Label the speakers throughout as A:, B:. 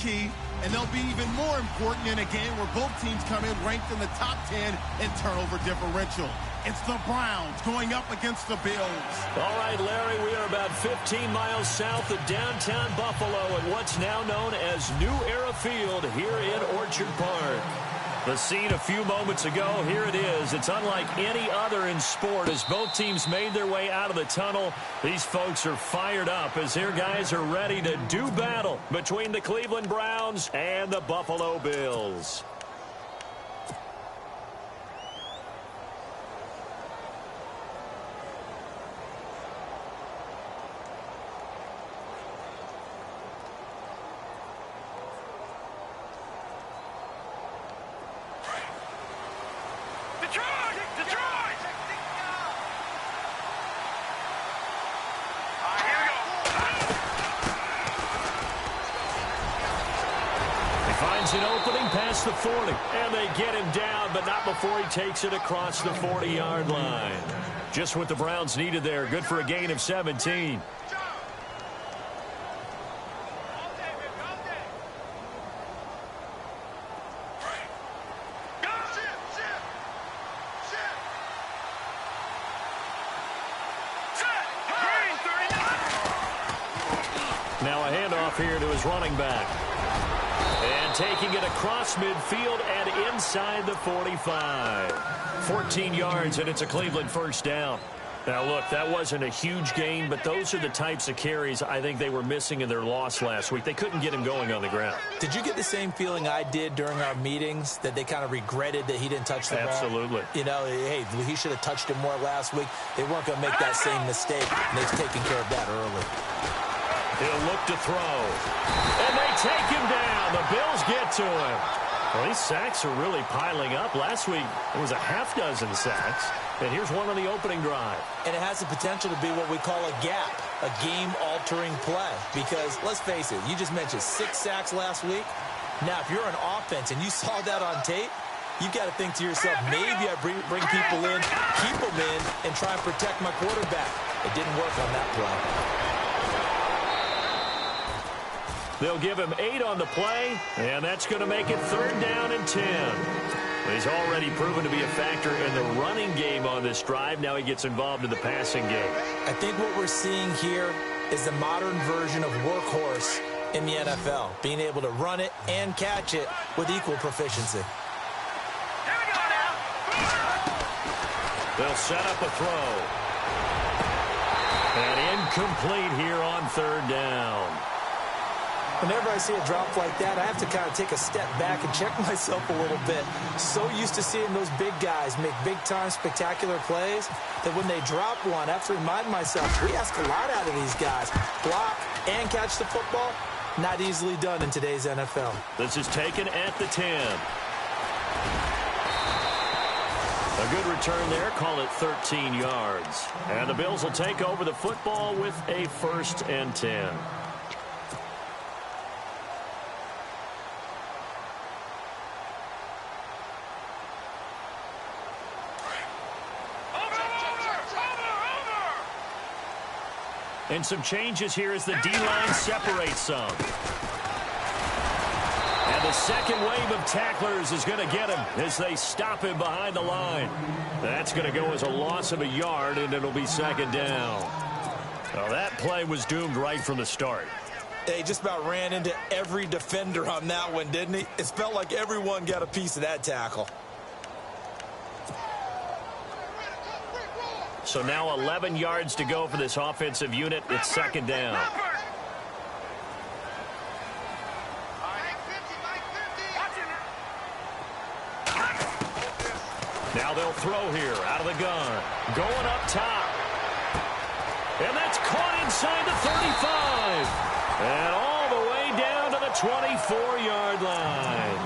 A: key, and they'll be even more important in a game where both teams come in ranked in the top 10 in turnover differential. It's the Browns going up against the Bills.
B: All right, Larry, we are about 15 miles south of downtown Buffalo at what's now known as New Era Field here in Orchard Park. The scene a few moments ago, here it is. It's unlike any other in sport as both teams made their way out of the tunnel. These folks are fired up as their guys are ready to do battle between the Cleveland Browns and the Buffalo Bills. An opening past the 40, and they get him down, but not before he takes it across the 40-yard line. Just what the Browns needed there. Good for a gain of 17. Now a handoff here to his running back. And taking it across midfield and inside the 45. 14 yards, and it's a Cleveland first down. Now, look, that wasn't a huge gain, but those are the types of carries I think they were missing in their loss last week. They couldn't get him going on the ground.
C: Did you get the same feeling I did during our meetings, that they kind of regretted that he didn't touch the ball?
B: Absolutely.
C: You know, hey, he should have touched it more last week. They weren't going to make that same mistake, and they've taken care of that early.
B: He'll look to throw. And they take him down. The Bills get to him. Well, these sacks are really piling up. Last week, it was a half dozen sacks. And here's one on the opening drive.
C: And it has the potential to be what we call a gap, a game-altering play. Because, let's face it, you just mentioned 6 sacks last week. Now, if you're an offense and you saw that on tape, you got to think to yourself, maybe I bring people in, keep them in, and try and protect my quarterback. It didn't work on that play.
B: They'll give him 8 on the play, and that's going to make it 3rd down and 10. He's already proven to be a factor in the running game on this drive. Now he gets involved in the passing game.
C: I think what we're seeing here is the modern version of workhorse in the NFL, being able to run it and catch it with equal proficiency.
B: They'll set up a throw. And incomplete here on 3rd down.
C: Whenever I see a drop like that, I have to kind of take a step back and check myself a little bit. So used to seeing those big guys make big-time spectacular plays that when they drop one, I have to remind myself, we ask a lot out of these guys. Block and catch the football, not easily done in today's NFL.
B: This is taken at the 10. A good return there, call it 13 yards. And the Bills will take over the football with a 1st and 10. And some changes here as the D-line separates some. And the second wave of tacklers is going to get him as they stop him behind the line. That's going to go as a loss of a yard, and it'll be 2nd down. Well, that play was doomed right from the start.
C: He just about ran into every defender on that one, didn't he? It felt like everyone got a piece of that tackle.
B: So now 11 yards to go for this offensive unit. It's 2nd down. Now they'll throw here out of the gun. Going up top. And that's caught inside the 35. And all the way down to the 24-yard line.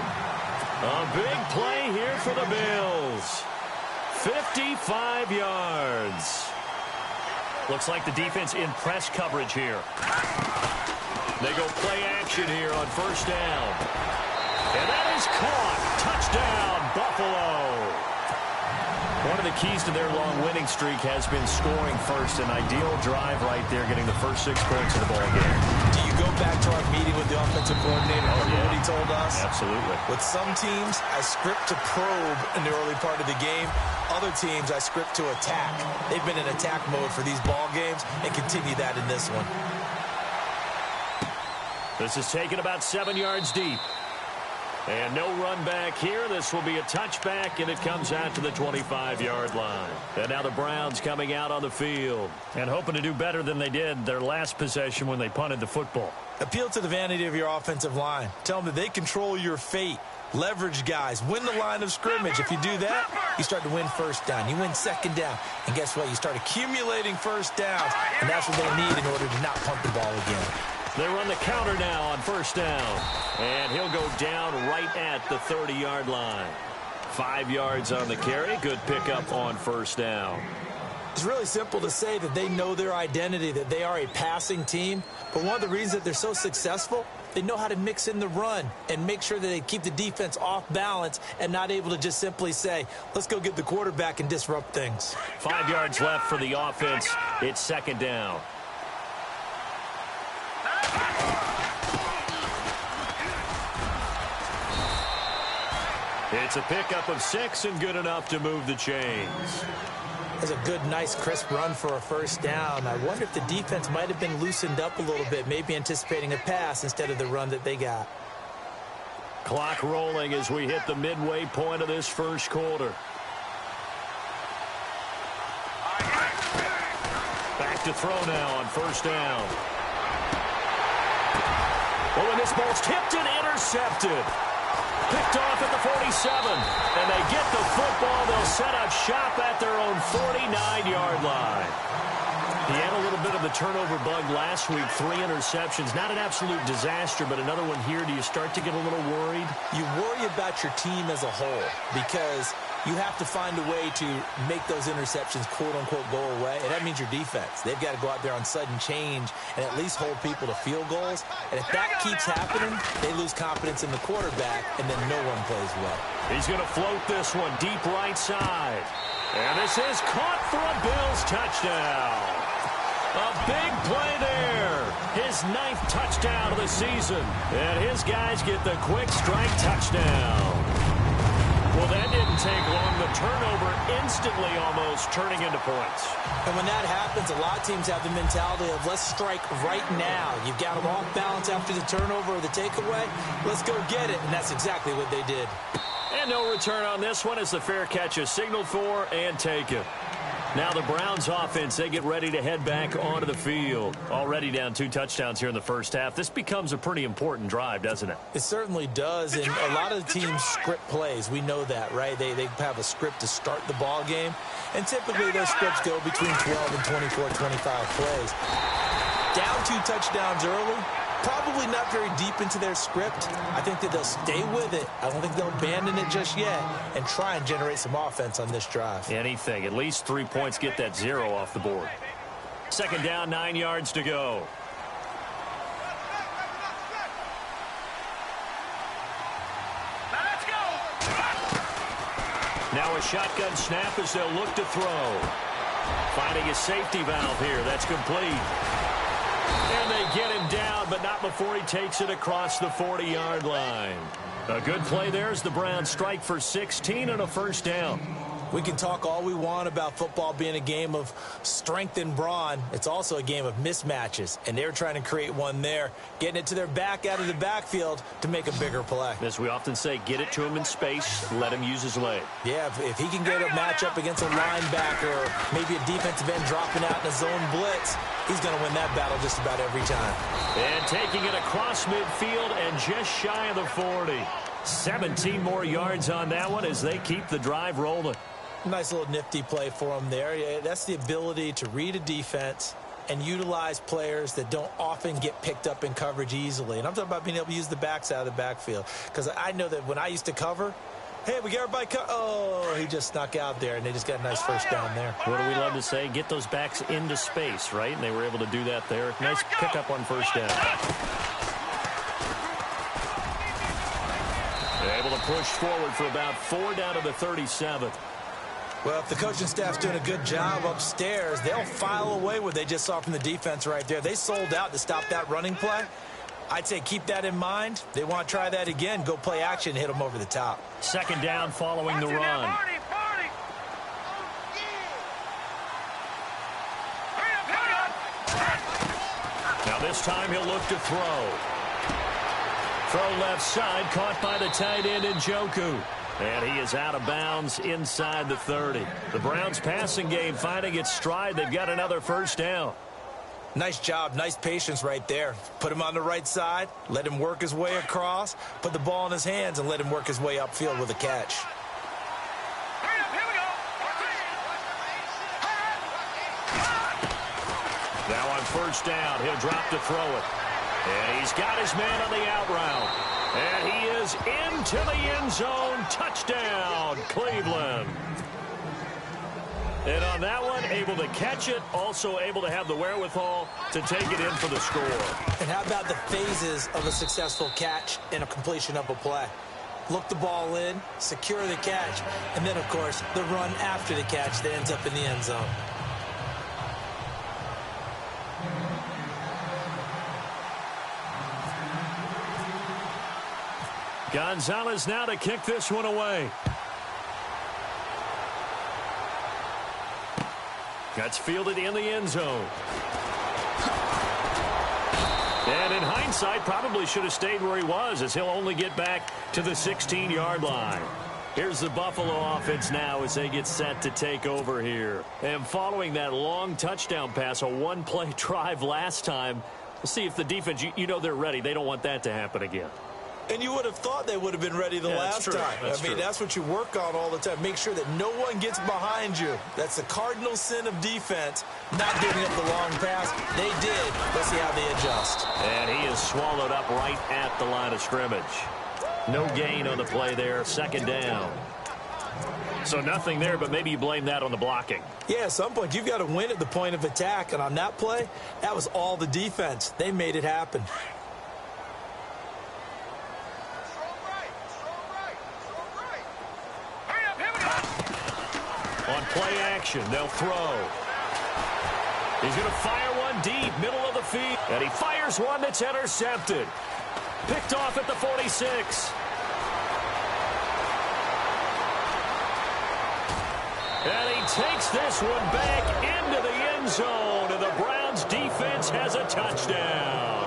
B: A big play here for the Bills. 55 yards. Looks like the defense in press coverage here. They go play action here on 1st down. And that is caught. Touchdown, Buffalo. One of the keys to their long winning streak has been scoring first. An ideal drive right there, getting the first 6 points of the ball game.
C: Do you go back to our meeting with the offensive coordinator?
B: Oh,
C: told us?
B: Absolutely.
C: With some teams, I script to probe in the early part of the game. Other teams, I script to attack. They've been in attack mode for these ball games and continue that in this one.
B: This is taken about 7 yards deep. And no run back here. This will be a touchback, and it comes out to the 25-yard line. And now the Browns coming out on the field and hoping to do better than they did their last possession when they punted the football.
C: Appeal to the vanity of your offensive line. Tell them that they control your fate. Leverage guys. Win the line of scrimmage. If you do that, you start to win first down. You win second down. And guess what? You start accumulating first downs. And that's what they need in order to not punt the ball again.
B: They run the counter now on first down. And he'll go down right at the 30-yard line. 5 yards on the carry. Good pickup on first down.
C: It's really simple to say that they know their identity, that they are a passing team. But one of the reasons that they're so successful, they know how to mix in the run and make sure that they keep the defense off balance and not able to just simply say, let's go get the quarterback and disrupt things.
B: 5 yards left for the offense. It's second down. It's a pickup of 6 and good enough to move the chains.
C: That's a good, nice, crisp run for a first down. I wonder if the defense might have been loosened up a little bit, maybe anticipating a pass instead of the run that they got.
B: Clock rolling as we hit the midway point of this first quarter. Back to throw now on first down. Oh, and this ball's tipped and intercepted. Picked off at the 47, and they get the football. They'll set up shop at their own 49-yard line. He had a little bit of the turnover bug last week, 3 interceptions. Not an absolute disaster, but another one here. Do you start to get a little worried?
C: You worry about your team as a whole because you have to find a way to make those interceptions, quote-unquote, go away, and that means your defense. They've got to go out there on sudden change and at least hold people to field goals. And if that keeps happening, they lose confidence in the quarterback, and then no one plays well.
B: He's going to float this one deep right side. And this is caught for a Bills touchdown. A big play there. His 9th touchdown of the season. And his guys get the quick strike touchdown. Well, that didn't take long. The turnover instantly almost turning into points.
C: And when that happens, a lot of teams have the mentality of let's strike right now. You've got them off balance after the turnover or the takeaway. Let's go get it. And that's exactly what they did.
B: And no return on this one as the fair catch is signaled for and taken. Now the Browns offense, they get ready to head back onto the field. Already down 2 touchdowns here in the first half. This becomes a pretty important drive, doesn't it?
C: It certainly does, and a lot of the teams script plays. We know that, right? They have a script to start the ball game, and typically those scripts go between 12 and 24, 25 plays. Down 2 touchdowns early, probably not very deep into their script. I think that they'll stay with it. I don't think they'll abandon it just yet and try and generate some offense on this drive.
B: Anything. At least 3 points, get that 0 off the board. Second down, 9 yards to go.
A: Let's go!
B: Now a shotgun snap as they'll look to throw. Finding a safety valve here. That's complete. And they get him down, but not before he takes it across the 40-yard line. A good play there as the Browns strike for 16 and a first down.
C: We can talk all we want about football being a game of strength and brawn. It's also a game of mismatches, and they're trying to create one there, getting it to their back out of the backfield to make a bigger play.
B: As we often say, get it to him in space, let him use his leg.
C: Yeah, if he can get a matchup against a linebacker or maybe a defensive end dropping out in a zone blitz, he's going to win that battle just about every time.
B: And taking it across midfield and just shy of the 40. 17 more yards on that one as they keep the drive rolling.
C: Nice little nifty play for him there. Yeah, that's the ability to read a defense and utilize players that don't often get picked up in coverage easily. And I'm talking about being able to use the backs out of the backfield. Because I know that when I used to cover, hey, we got everybody oh, he just snuck out there, and they just got a nice first down there.
B: What do we love to say? Get those backs into space, right? And they were able to do that there. Nice pickup on first down. They're able to push forward for about 4 down to the 37.
C: Well, if the coaching staff's doing a good job upstairs, they'll file away what they just saw from the defense right there. They sold out to stop that running play. I'd say keep that in mind. They want to try that again. Go play action, hit them over the top.
B: Second down following the run. Now this time he'll look to throw. Throw left side, caught by the tight end Njoku. And he is out of bounds inside the 30. The Browns passing game finding its stride. They've got another first down.
C: Nice job, nice patience right there. Put him on the right side, let him work his way across, put the ball in his hands, and let him work his way upfield with a catch.
B: Now on first down, he'll drop to throw it. And he's got his man on the out route. And he is into the end zone. Touchdown, Cleveland. And on that one, able to catch it, also able to have the wherewithal to take it in for the score.
C: And how about the phases of a successful catch and a completion of a play? Look the ball in, secure the catch, and then, of course, the run after the catch that ends up in the end zone.
B: Gonzalez now to kick this one away. That's fielded in the end zone. And in hindsight, probably should have stayed where he was, as he'll only get back to the 16-yard line. Here's the Buffalo offense now as they get set to take over here. And following that long touchdown pass, a one-play drive last time, we'll see if the defense, you know they're ready. They don't want that to happen again.
C: And you would have thought they would have been ready the last time. I mean, that's what you work on all the time. Make sure that no one gets behind you. That's the cardinal sin of defense, not giving up the long pass. They did. Let's see how they adjust.
B: And he is swallowed up right at the line of scrimmage. No gain on the play there. Second down. So nothing there, but maybe you blame that on the blocking.
C: Yeah, at some point you've got to win at the point of attack. And on that play, that was all the defense. They made it happen.
B: On play action, they'll throw. He's going to fire one deep, middle of the field. And he fires one that's intercepted. Picked off at the 46. And he takes this one back into the end zone. And the Browns defense has a touchdown.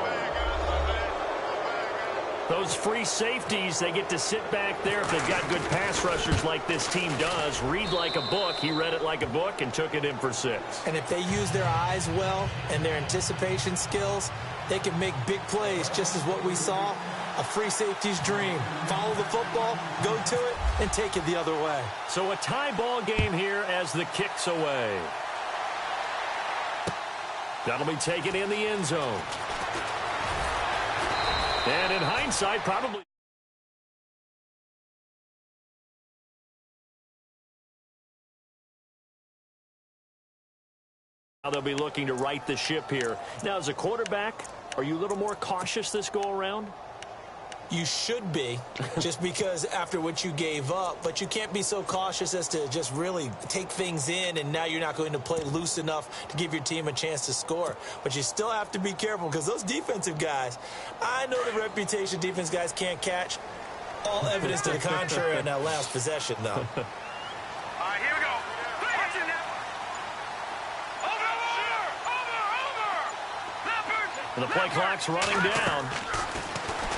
B: Those free safeties, they get to sit back there if they've got good pass rushers like this team does. Read like a book. He read it like a book and took it in for 6.
C: And if they use their eyes well and their anticipation skills, they can make big plays, just as what we saw, a free safety's dream. Follow the football, go to it, and take it the other way.
B: So a tie ball game here as the kick's away. That'll be taken in the end zone. And in hindsight, probably. Now they'll be looking to right the ship here. Now, as a quarterback, are you a little more cautious this go-around?
C: You should be, just because after what you gave up. But you can't be so cautious as to just really take things in, and now you're not going to play loose enough to give your team a chance to score. But you still have to be careful, because those defensive guys, I know the reputation defense guys can't catch. All evidence to the contrary in that last possession, though.
D: All right, here we go. Watch it now. Over.
B: And the play clock's running down.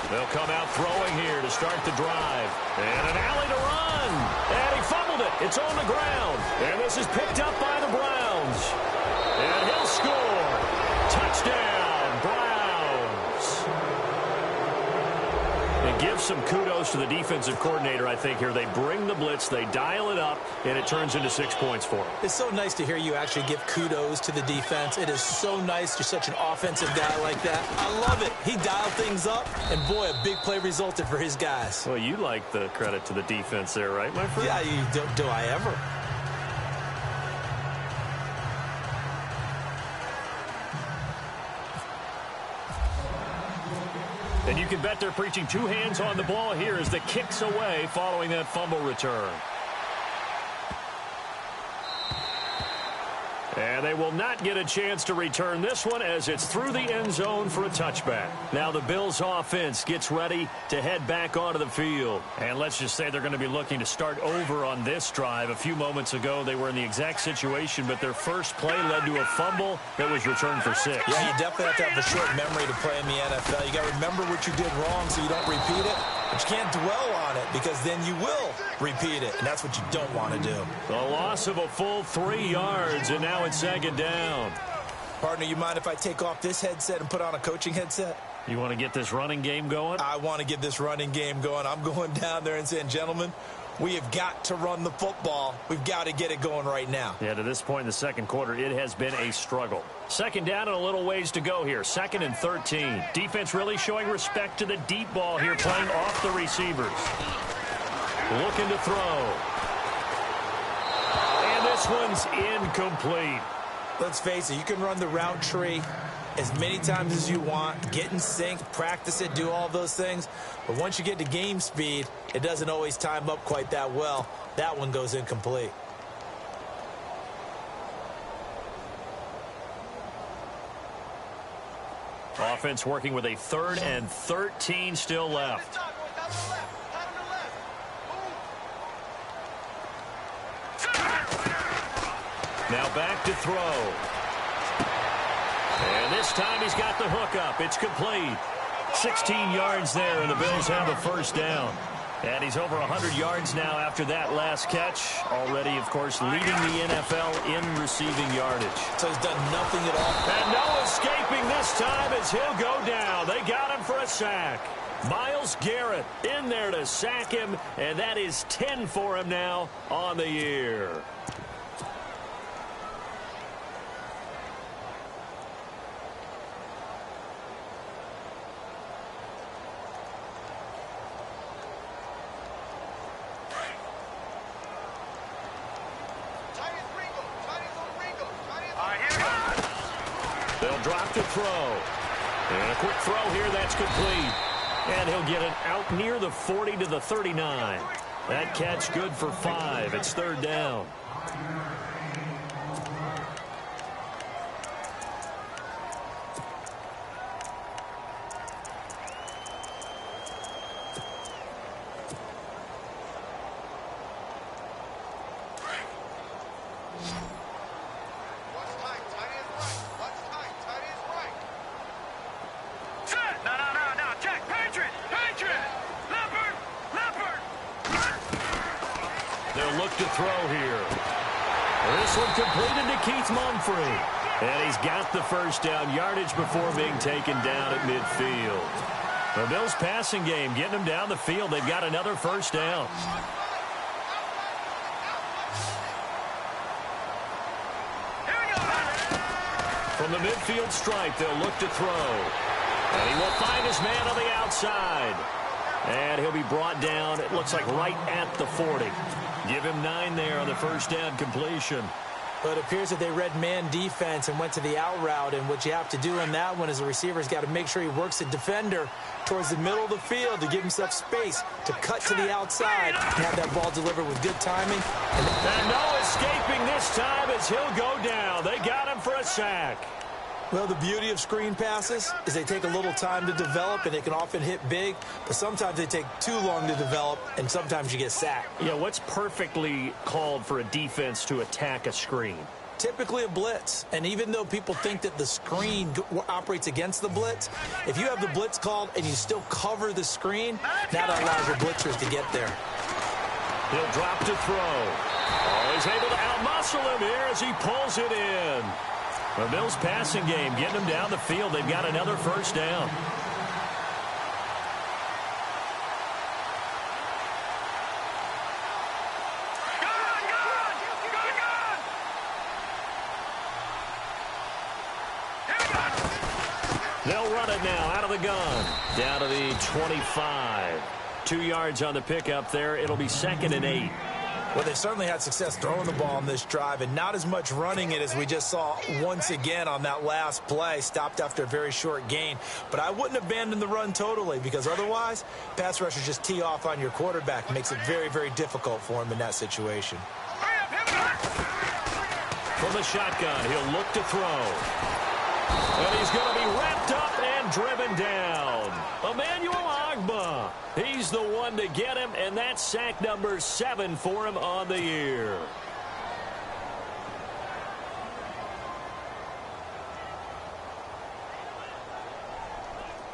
B: They'll come out throwing here to start the drive. And an alley to run. And he fumbled it. It's on the ground. And this is picked up by the Browns. And he'll score. Touchdown, Browns. And give some kudos to the defensive coordinator, I think, here. They bring the blitz, they dial it up, and it turns into 6 points for them.
C: It's so nice to hear you actually give kudos to the defense. It is so nice. You're such an offensive guy like that. I love it. He dialed things up, and boy, a big play resulted for his guys.
B: Well, you like the credit to the defense there, right, my friend?
C: Yeah, do I ever?
B: And you can bet they're preaching 2 hands on the ball here as the kick's away following that fumble return. And they will not get a chance to return this one as it's through the end zone for a touchback. Now the Bills offense gets ready to head back onto the field. And let's just say they're going to be looking to start over on this drive. A few moments ago, they were in the exact situation, but their first play led to a fumble that was returned for 6.
C: Yeah, you definitely have to have a short memory to play in the NFL. You got to remember what you did wrong so you don't repeat it. But you can't dwell on it because then you will repeat it, and that's what you don't want to do.
B: The loss of a full 3 yards, and now it's second down.
C: Partner, you mind if I take off this headset and put on a coaching headset?
B: You want to get this running game going?
C: I want to get this running game going. I'm going down there and saying, gentlemen, we have got to run the football. We've got to get it going right now.
B: Yeah, to this point in the second quarter, it has been a struggle. Second down and a little ways to go here. 2nd and 13. Defense really showing respect to the deep ball here, playing off the receivers. Looking to throw. And this one's incomplete.
C: Let's face it, you can run the route tree as many times as you want, get in sync, practice it, do all those things. But once you get to game speed, it doesn't always time up quite that well. That one goes incomplete.
B: Offense working with a 3rd and 13 still left. Now back to throw. And this time he's got the hook up. It's complete. 16 yards there, and the Bills have a first down. And he's over 100 yards now after that last catch. Already, of course, leading the NFL in receiving yardage.
C: So he's done nothing at all.
B: And no escaping this time as he'll go down. They got him for a sack. Myles Garrett in there to sack him, and that is 10 for him now on the year. They'll drop to throw. And a quick throw here, that's complete. And he'll get it out near the 40 to the 39. That catch good for 5. It's 3rd down. They'll look to throw here. This one completed to Keith Mumphrey. And he's got the first down yardage before being taken down at midfield. The Bills passing game getting them down the field. They've got another first down. From the midfield stripe, they'll look to throw. And he will find his man on the outside. And he'll be brought down, it looks like right at the 40. Give him 9 there on the first down completion.
C: But it appears that they read man defense and went to the out route. And what you have to do on that one is the receiver's got to make sure he works the defender towards the middle of the field to give himself space to cut to the outside and have that ball delivered with good timing.
B: And no escaping this time as he'll go down. They got him for a sack.
C: Well, the beauty of screen passes is they take a little time to develop, and they can often hit big, but sometimes they take too long to develop, and sometimes you get sacked.
B: Yeah, what's perfectly called for a defense to attack a screen?
C: Typically a blitz, and even though people think that the screen operates against the blitz, if you have the blitz called and you still cover the screen, that allows your blitzers to get there.
B: He'll drop to throw. Oh, he's able to outmuscle him here as he pulls it in. The Bills passing game, getting them down the field. They've got another first down. They'll run it now out of the gun. Down to the 25. 2 yards on the pickup there. It'll be 2nd and 8.
C: Well, they certainly had success throwing the ball on this drive and not as much running it as we just saw once again on that last play. Stopped after a very short gain. But I wouldn't abandon the run totally because otherwise, pass rushers just tee off on your quarterback. It makes it very, very difficult for him in that situation.
B: From From the shotgun, he'll look to throw. And he's going to be wrapped up and driven down. Emmanuel Ogbah. He's the one to get him, and that's sack number 7 for him on the year.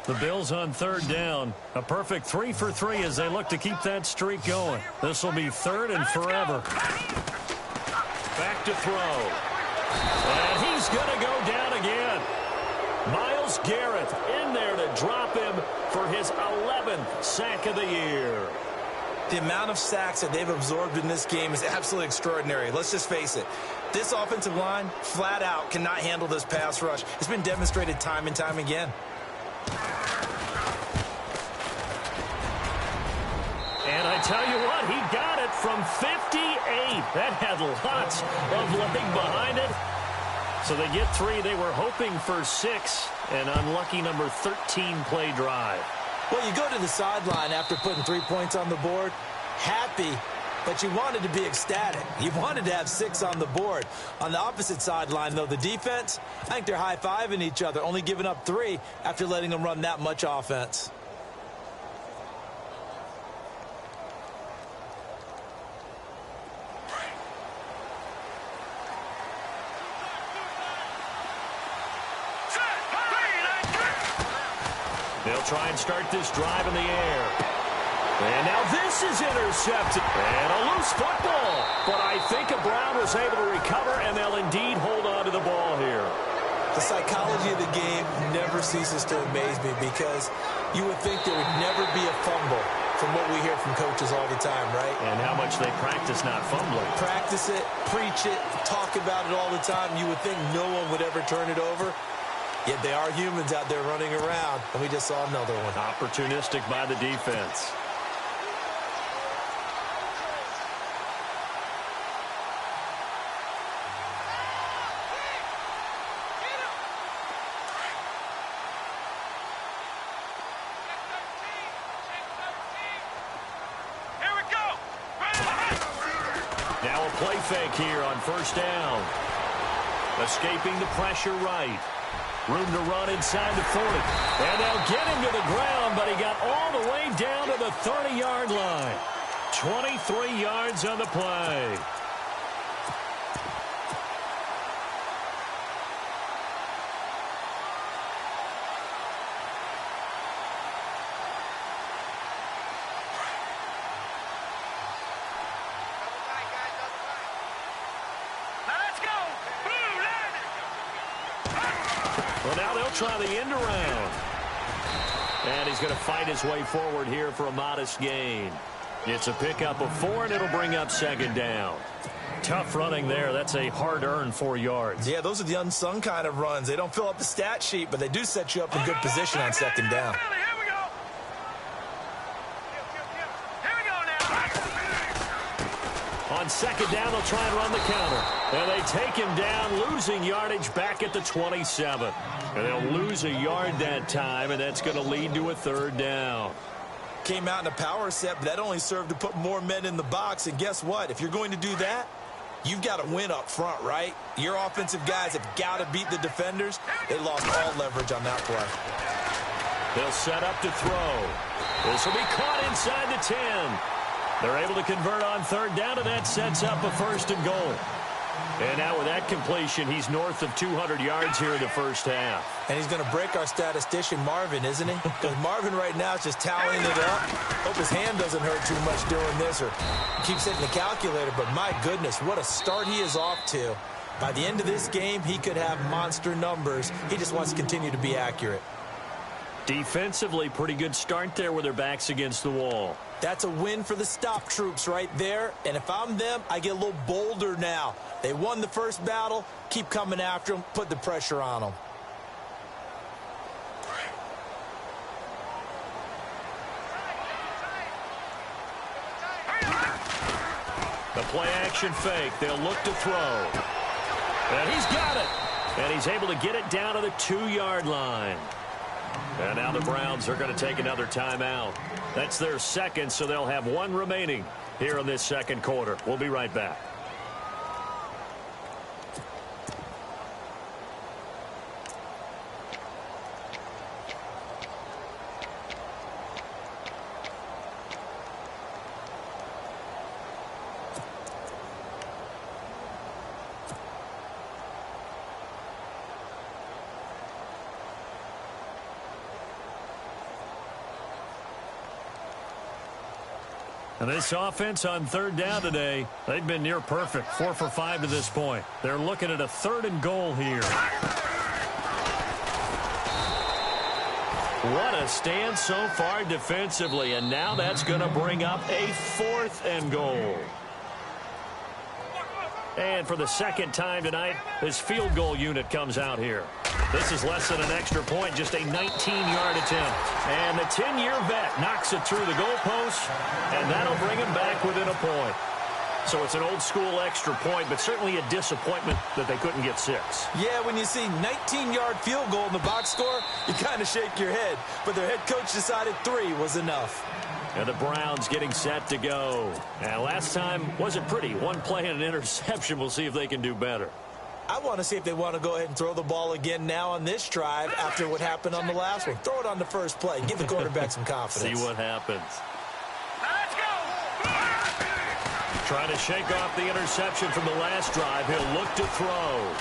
B: The Bills on 3rd down. A perfect 3 for 3 as they look to keep that streak going. This will be 3rd and forever. Back to throw. And he's going to go down again. Myles Garrett in there to drop him for his 11th sack of the year.
C: The amount of sacks that they've absorbed in this game is absolutely extraordinary. Let's just face it. This offensive line, flat out, cannot handle this pass rush. It's been demonstrated time and time again.
B: And I tell you what, he got it from 58. That had lots of leg behind it. So they get 3. They were hoping for 6. An unlucky number 13 play drive.
C: Well, you go to the sideline after putting 3 points on the board, happy, but you wanted to be ecstatic. You wanted to have 6 on the board. On the opposite sideline, though, the defense, I think they're high-fiving each other, only giving up 3 after letting them run that much offense.
B: They'll try and start this drive in the air. And now this is intercepted. And a loose football. But I think Brown was able to recover, and they'll indeed hold on to the ball here.
C: The psychology of the game never ceases to amaze me because you would think there would never be a fumble from what we hear from coaches all the time, right?
B: And how much they practice not fumbling.
C: Practice it, preach it, talk about it all the time. You would think no one would ever turn it over. Yet they are humans out there running around, and we just saw another one.
B: Opportunistic by the defense.
D: Here we go.
B: Now a play fake here on 1st down. Escaping the pressure right. Room to run inside the 40. And they'll get him to the ground, but he got all the way down to the 30-yard line. 23 yards on the play. Well, now they'll try the end around. And he's going to fight his way forward here for a modest gain. It's a pickup of 4, and it'll bring up 2nd down. Tough running there. That's a hard-earned 4 yards.
C: Yeah, those are the unsung kind of runs. They don't fill up the stat sheet, but they do set you up in good position on 2nd down.
D: Here we go. Here we go now.
B: On 2nd down, they'll try and run the counter. And they take him down, losing yardage back at the 27. And they'll lose a yard that time, and that's going to lead to a 3rd down.
C: Came out in a power set, but that only served to put more men in the box. And guess what? If you're going to do that, you've got to win up front, right? Your offensive guys have got to beat the defenders. They lost all leverage on that play.
B: They'll set up to throw. This will be caught inside the 10. They're able to convert on 3rd down, and that sets up a 1st and goal. And now with that completion, he's north of 200 yards here in the 1st half.
C: And he's going to break our statistician, Marvin, isn't he? Because Marvin right now is just tallying it up. Hope his hand doesn't hurt too much doing this or keeps hitting the calculator. But my goodness, what a start he is off to. By the end of this game, he could have monster numbers. He just wants to continue to be accurate.
B: Defensively, pretty good start there with their backs against the wall.
C: That's a win for the stop troops right there. And if I'm them, I get a little bolder now. They won the first battle. Keep coming after them. Put the pressure on them.
B: The play action fake. They'll look to throw. And he's got it. And he's able to get it down to the 2-yard line. And now the Browns are going to take another timeout. That's their 2nd, so they'll have 1 remaining here in this 2nd quarter. We'll be right back. And this offense on third down today, they've been near perfect, 4 for 5 to this point. They're looking at a 3rd and goal here. What a stand so far defensively, and now that's going to bring up a 4th and goal. And for the second time tonight, this field goal unit comes out here. This is less than an extra point, just a 19-yard attempt. And the 10-year vet knocks it through the goalpost, and that'll bring him back within a point. So it's an old-school extra point, but certainly a disappointment that they couldn't get 6.
C: Yeah, when you see 19-yard field goal in the box score, you kind of shake your head. But their head coach decided 3 was enough.
B: And the Browns getting set to go. And last time wasn't pretty. 1 play and an interception. We'll see if they can do better.
C: I want to see if they want to go ahead and throw the ball again now on this drive after what happened on the last one. Throw it on the first play. Give the quarterback some confidence.
B: See what happens.
D: Let's go!
B: Trying to shake off the interception from the last drive. He'll look to throw.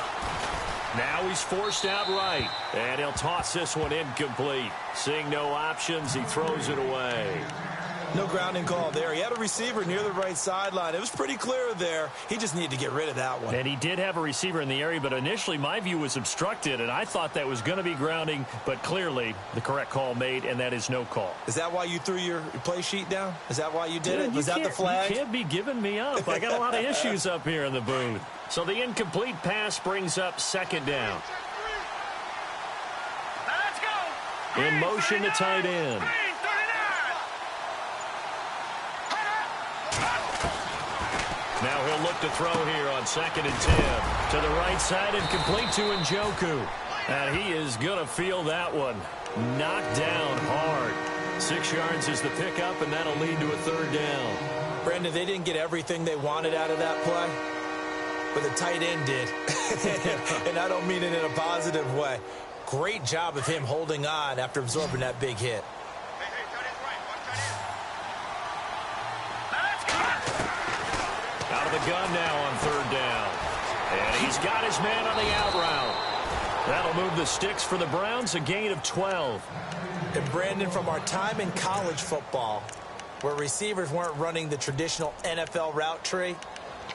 B: Now he's forced out right. And he'll toss this one incomplete. Seeing no options, he throws it away.
C: No grounding call there. He had a receiver near the right sideline. It was pretty clear there. He just needed to get rid of that one.
B: And he did have a receiver in the area, but initially my view was obstructed, and I thought that was going to be grounding, but clearly the correct call made, and that is no call.
C: Is that why you threw your play sheet down? Is that why you did it? Was that the flag?
B: You can't be giving me up. I got a lot of issues up here in the booth. So the incomplete pass brings up 2nd down.
D: Let's go!
B: In motion, the tight end. Now he'll look to throw here on 2nd and 10. To the right side and complete to Njoku. And he is going to feel that one. Knocked down hard. 6 yards is the pickup, and that'll lead to a 3rd down.
C: Brandon, they didn't get everything they wanted out of that play, but the tight end did. And I don't mean it in a positive way. Great job of him holding on after absorbing that big hit.
B: Out of the gun now on 3rd down. And he's got his man on the out route. That'll move the sticks for the Browns, a gain of 12.
C: And Brandon, from our time in college football, where receivers weren't running the traditional NFL route tree,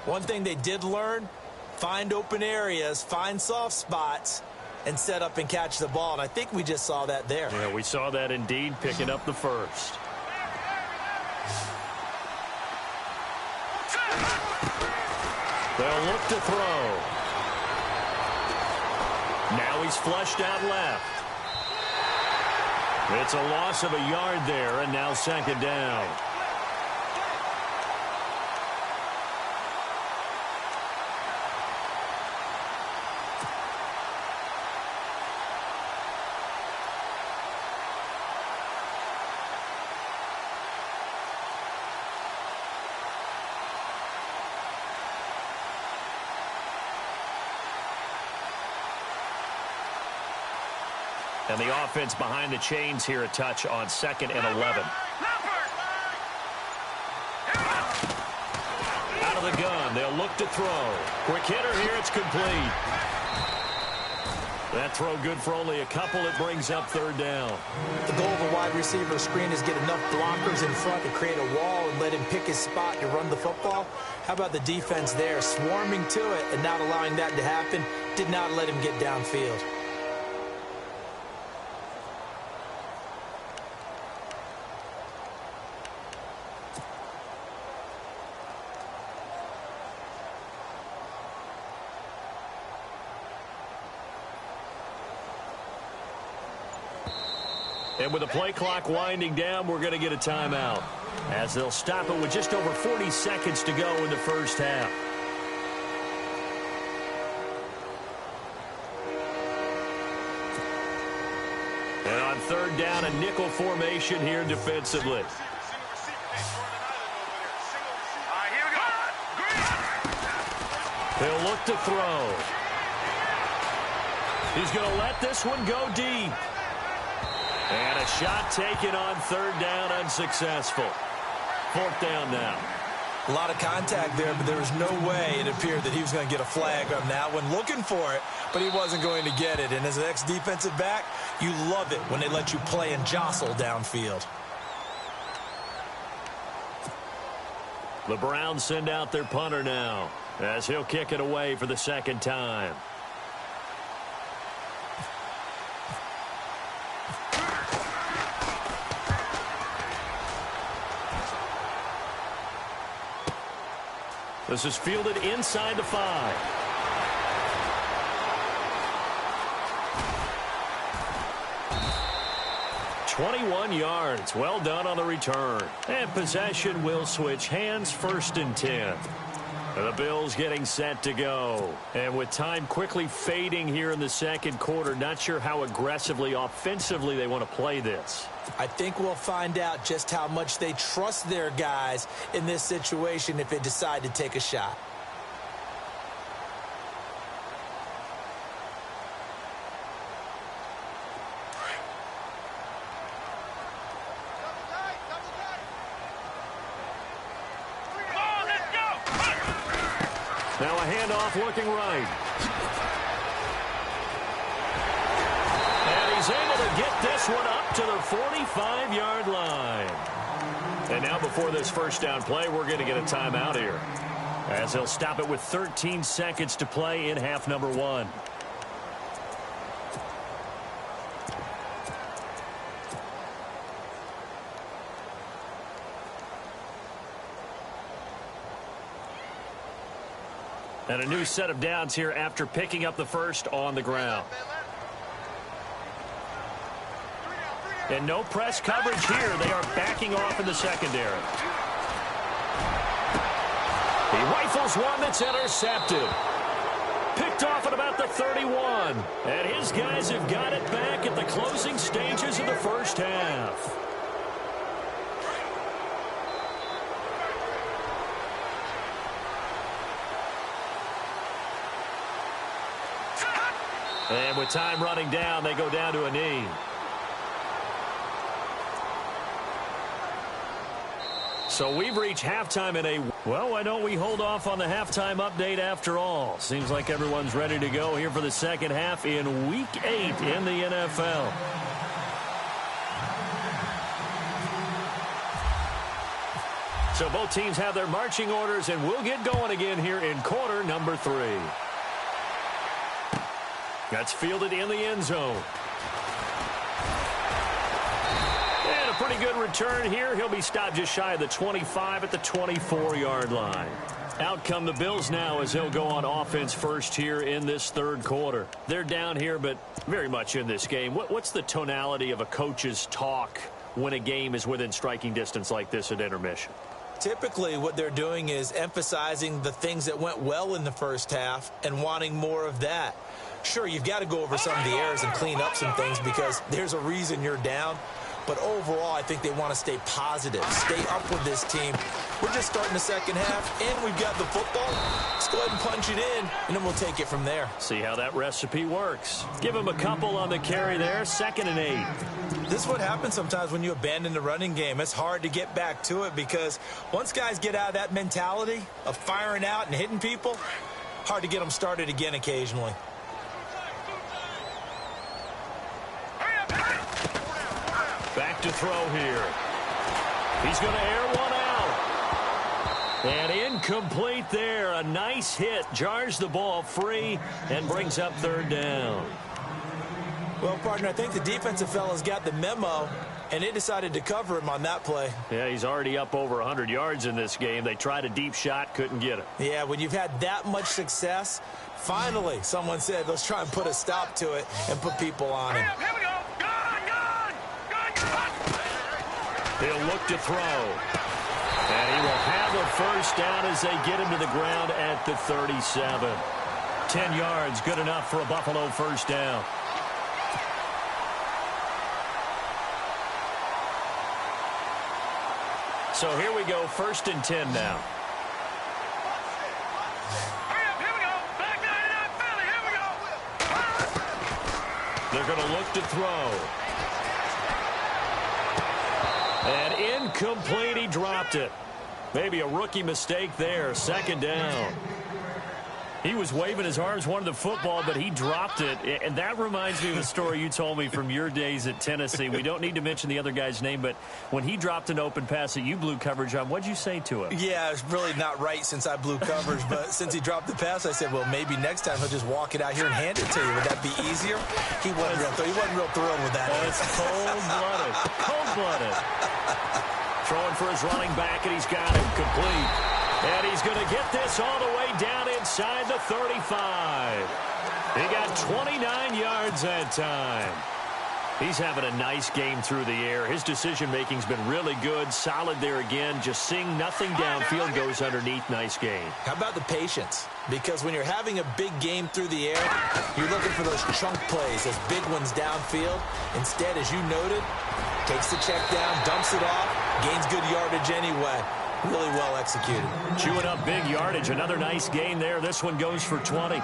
C: one thing they did learn, find open areas, find soft spots, and set up and catch the ball. And I think we just saw that there.
B: Yeah, we saw that indeed, picking up the 1st. They'll look to throw. Now he's flushed out left. It's a loss of a yard there, and now 2nd down. And the offense behind the chains here a touch on 2nd and 11. Out of the gun, they'll look to throw. Quick hitter here, it's complete. That throw good for only a couple. It brings up 3rd down.
C: The goal of a wide receiver screen is get enough blockers in front to create a wall and let him pick his spot to run the football. How about the defense there, swarming to it and not allowing that to happen? Did not let him get downfield.
B: And with the play clock winding down, we're going to get a timeout, as they'll stop it with just over 40 seconds to go in the first half. And on 3rd down, a nickel formation here defensively. He'll look to throw. He's going to let this one go deep. And a shot taken on 3rd down, unsuccessful. 4th down now.
C: A lot of contact there, but there was no way it appeared that he was going to get a flag on that one. Looking for it, but he wasn't going to get it. And as an ex-defensive back, you love it when they let you play and jostle downfield.
B: The Browns send out their punter now as he'll kick it away for the second time. This is fielded inside the 5. "21 yards. Well done on the return. And possession will switch hands, 1st and 10. The Bills getting set to go. And with time quickly fading here in the second quarter, not sure how aggressively, offensively they want to play this.
C: I think we'll find out just how much they trust their guys in this situation if they decide to take a shot.
B: Now a handoff looking right. And he's able to get this one up to the 45-yard line. And now before this first down play, we're going to get a timeout here, as they'll stop it with 13 seconds to play in half number 1. And a new set of downs here after picking up the first on the ground. And no press coverage here. They are backing off in the secondary. He rifles one that's intercepted. Picked off at about the 31. And his guys have got it back at the closing stages of the first half. And with time running down, they go down to a knee. So we've reached halftime in a... Well, why don't we hold off on the halftime update after all? Seems like everyone's ready to go here for the second half in Week 8 in the NFL. So both teams have their marching orders, and we'll get going again here in quarter number 3. That's fielded in the end zone. And a pretty good return here. He'll be stopped just shy of the 25 at the 24-yard line. Out come the Bills now as they'll go on offense first here in this third quarter. They're down here, but very much in this game. What's the tonality of a coach's talk when a game is within striking distance like this at intermission?
C: Typically, what they're doing is emphasizing the things that went well in the first half and wanting more of that. Sure, you've got to go over some of the errors and clean up some things because there's a reason you're down. But overall, I think they want to stay positive, stay up with this team. We're just starting the second half, and we've got the football. Let's go ahead and punch it in, and then we'll take it from there.
B: See how that recipe works. Give him a couple on the carry there, 2nd and 8.
C: This is what happens sometimes when you abandon the running game. It's hard to get back to it because once guys get out of that mentality of firing out and hitting people, hard to get them started again occasionally.
B: Back to throw here. He's going to air one out. And incomplete there. A nice hit. Jars the ball free and brings up 3rd down.
C: Well, partner, I think the defensive fellas got the memo, and they decided to cover him on that play.
B: Yeah, he's already up over 100 yards in this game. They tried a deep shot, couldn't get it.
C: Yeah, when you've had that much success, finally someone said, let's try and put a stop to it and put people on him.
D: Here we go.
B: He'll look to throw. And he will have a first down as they get him to the ground at the 37. 10 yards, good enough for a Buffalo first down. So here we go, 1st and 10 now.
D: Here we go. Back 99 Philly. Here we go.
B: They're going to look to throw. And incomplete, he dropped it. Maybe a rookie mistake there, 2nd down. He was waving his arms, wanted the football, but he dropped it. And that reminds me of a story you told me from your days at Tennessee. We don't need to mention the other guy's name, but when he dropped an open pass that you blew coverage on, what'd you say to him?
C: Yeah, it's really not right since I blew coverage, but since he dropped the pass, I said, well, maybe next time he'll just walk it out here and hand it to you. Would that be easier? He wasn't real thrilled with that.
B: It's cold-blooded. Cold-blooded. Throwing for his running back, and he's got him complete. And he's going to get this all the way down inside the 35. He got 29 yards that time. He's having a nice game through the air. His decision-making's been really good. Solid there again. Just seeing nothing downfield goes underneath. Nice game.
C: How about the patience? Because when you're having a big game through the air, you're looking for those chunk plays, those big ones downfield. Instead, as you noted, takes the check down, dumps it off, gains good yardage anyway. Really well executed.
B: Chewing up big yardage. Another nice gain there. This one goes for 20.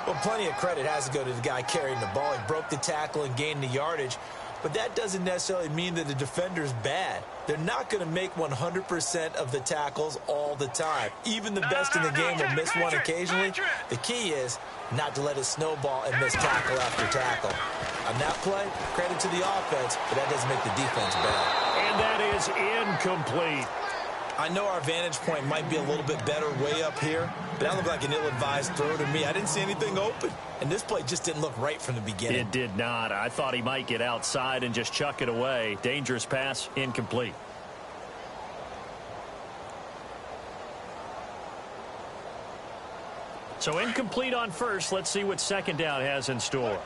C: Well, plenty of credit has to go to the guy carrying the ball. He broke the tackle and gained the yardage. But that doesn't necessarily mean that the defender's bad. They're not going to make 100% of the tackles all the time. Even the best in the game will miss one occasionally. The key is not to let it snowball and miss tackle after tackle. On that play, credit to the offense, but that doesn't make the defense bad.
B: And that is incomplete.
C: I know our vantage point might be a little bit better way up here, but that looked like an ill-advised throw to me. I didn't see anything open, and this play just didn't look right from the beginning.
B: It did not. I thought he might get outside and just chuck it away. Dangerous pass, incomplete. So incomplete on first. Let's see what second down has in store.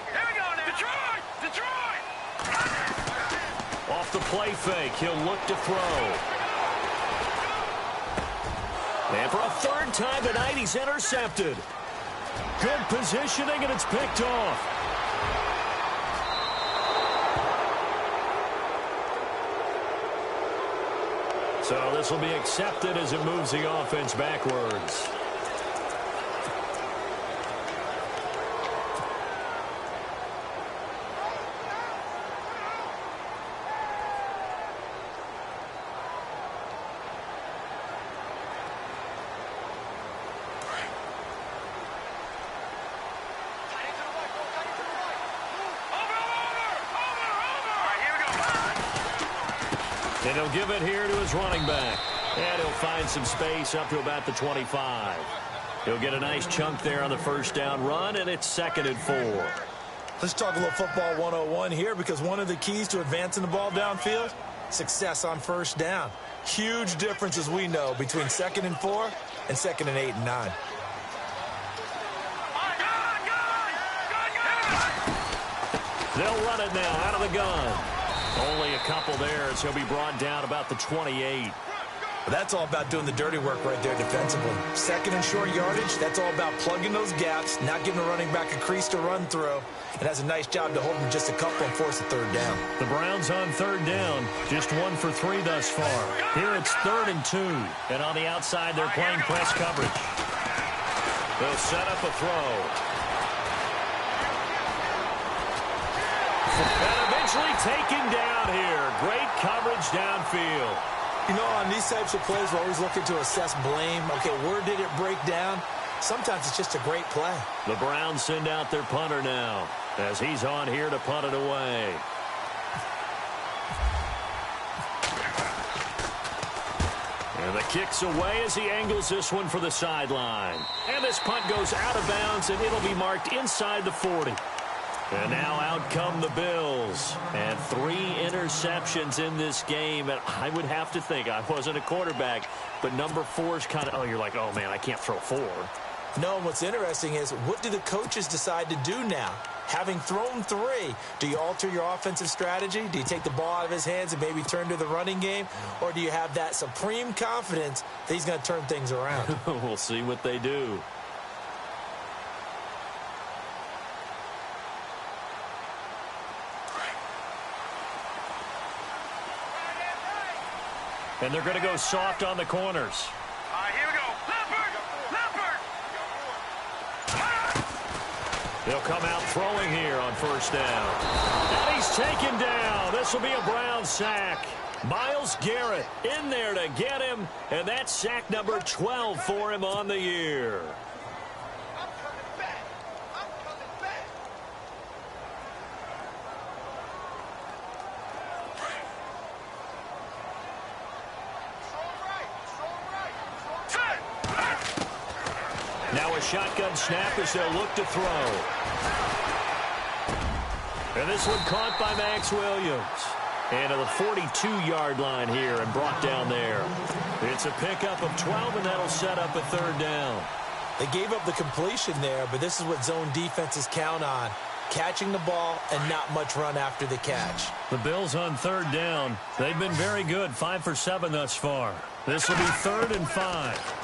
D: Here we go now. Detroit!
B: Off the play fake, he'll look to throw. And for a third time tonight, he's intercepted. Good positioning, and it's picked off. So this will be accepted as it moves the offense backwards. And he'll give it here to his running back. And he'll find some space up to about the 25. He'll get a nice chunk there on the first down run, and it's 2nd and 4.
C: Let's talk a little football 101 here, because one of the keys to advancing the ball downfield, success on first down. Huge difference, as we know, between 2nd and 4 and 2nd and 8 and 9.
B: They'll run it now out of the gun. Only a couple there, so he'll be brought down about the 28.
C: But that's all about doing the dirty work right there defensively. 2nd and short yardage, that's all about plugging those gaps, not giving the running back a crease to run through. It has a nice job to hold him just a couple and force a third down.
B: The Browns on third down, just 1 for 3 thus far. Here it's 3rd and 2, and on the outside they're playing press coverage. They'll set up a throw. And eventually taken down here. Great coverage downfield.
C: You know, on these types of plays, we're always looking to assess blame. Okay, where did it break down? Sometimes it's just a great play.
B: The Browns send out their punter now, as he's on here to punt it away. And the kick's away as he angles this one for the sideline. And this punt goes out of bounds, and it'll be marked inside the 40. And now out come the Bills. And 3 interceptions in this game. And I would have to think, I wasn't a quarterback, but number 4 is kind of, oh, you're like, oh, man, I can't throw 4.
C: No, and what's interesting is, what do the coaches decide to do now? Having thrown 3, do you alter your offensive strategy? Do you take the ball out of his hands and maybe turn to the running game? Or do you have that supreme confidence that he's going to turn things around?
B: We'll see what they do. And they're going to go soft on the corners.
D: All right, here we go. Leopard!
B: They'll come out throwing here on first down. And he's taken down. This will be a Brown sack. Myles Garrett in there to get him, and that's sack number 12 for him on the year. Now a shotgun snap as they'll look to throw. And this one caught by Max Williams. And to the 42-yard line here and brought down there. It's a pickup of 12, and that'll set up a third down.
C: They gave up the completion there, but this is what zone defenses count on. Catching the ball and not much run after the catch.
B: The Bills on third down. They've been very good, 5 for 7 thus far. This will be 3rd and 5.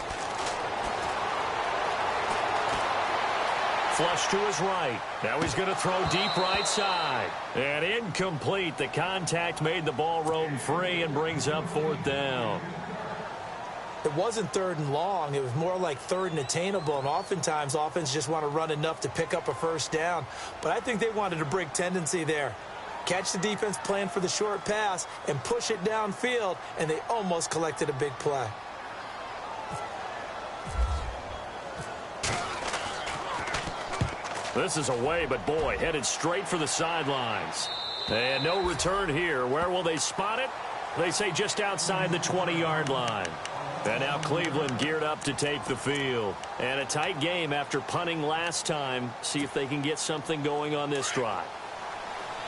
B: Flush to his right. Now he's going to throw deep right side. And incomplete. The contact made the ball roam free and brings up 4th down.
C: It wasn't 3rd and long. It was more like 3rd and attainable. And oftentimes, offense just want to run enough to pick up a first down. But I think they wanted a break tendency there. Catch the defense plan for the short pass and push it downfield. And they almost collected a big play.
B: This is away, but boy, headed straight for the sidelines. And no return here. Where will they spot it? They say just outside the 20-yard line. And now Cleveland geared up to take the field. And a tight game after punting last time. See if they can get something going on this drive.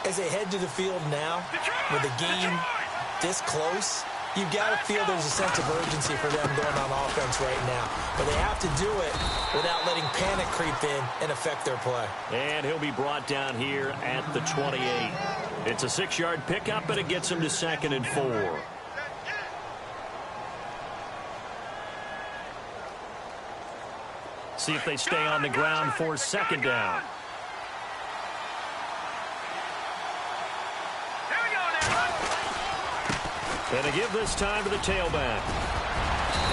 C: As they head to the field now, with the game this close, you've got to feel there's a sense of urgency for them going on offense right now. But they have to do it without letting panic creep in and affect their play.
B: And he'll be brought down here at the 28. It's a 6-yard pickup, and it gets him to 2nd and 4. See if they stay on the ground for 2nd down. And they give this time to the tailback.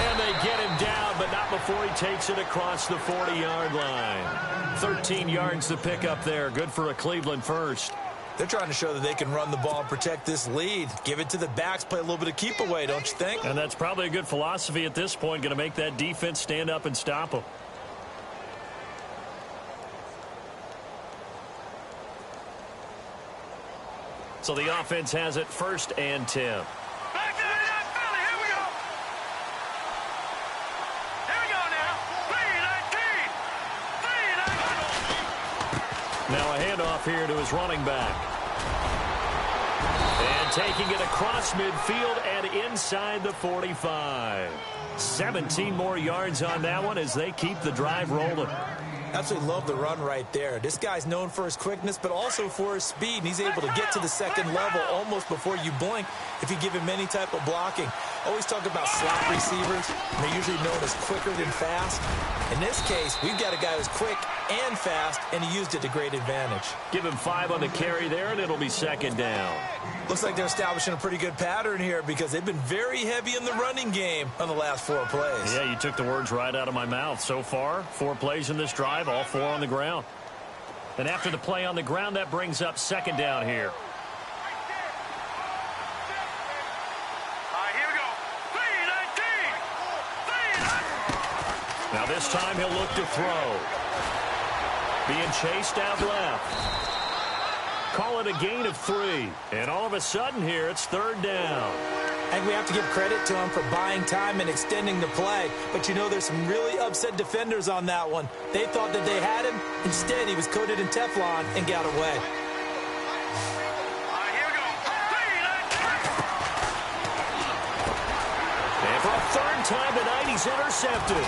B: And they get him down, but not before he takes it across the 40-yard line. 13 yards to pick up there. Good for a Cleveland first.
C: They're trying to show that they can run the ball and protect this lead. Give it to the backs, play a little bit of keep away, don't you think?
B: And that's probably a good philosophy at this point. Going to make that defense stand up and stop them. So the offense has it 1st and 10. Now a handoff here to his running back. And taking it across midfield and inside the 45. 17 more yards on that one as they keep the drive rolling.
C: Absolutely love the run right there. This guy's known for his quickness, but also for his speed. And he's able to get to the 2nd level almost before you blink if you give him any type of blocking. Always talk about slot receivers. They're usually known as quicker than fast. In this case, we've got a guy who's quick and fast, and he used it to great advantage.
B: Give him 5 on the carry there, and it'll be 2nd down.
C: Looks like they're establishing a pretty good pattern here because they've been very heavy in the running game on the last 4 plays.
B: Yeah, you took the words right out of my mouth. So far, 4 plays in this drive, all 4 on the ground. And after the play on the ground, that brings up 2nd down here. Now this time he'll look to throw. Being chased out left. Call it a gain of 3. And all of a sudden here, it's 3rd down.
C: I think we have to give credit to him for buying time and extending the play. But you know, there's some really upset defenders on that one. They thought that they had him. Instead, he was coated in Teflon and got away.
B: And for a 3rd time tonight, he's intercepted.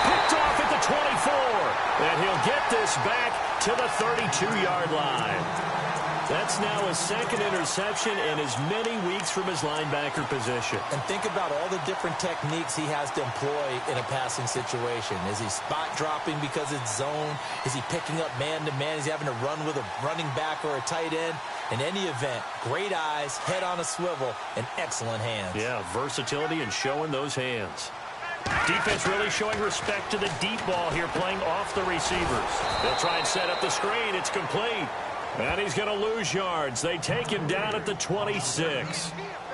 B: Picked off at the 24. And he'll get this back to the 32-yard line. That's now his 2nd interception in as many weeks from his linebacker position.
C: And think about all the different techniques he has to employ in a passing situation. Is he spot dropping because it's zone? Is he picking up man-to-man? Is he having to run with a running back or a tight end? In any event, great eyes, head on a swivel, and excellent hands.
B: Yeah, versatility and showing those hands. Defense really showing respect to the deep ball here, playing off the receivers. They'll try and set up the screen. It's complete. And he's going to lose yards. They take him down at the 26.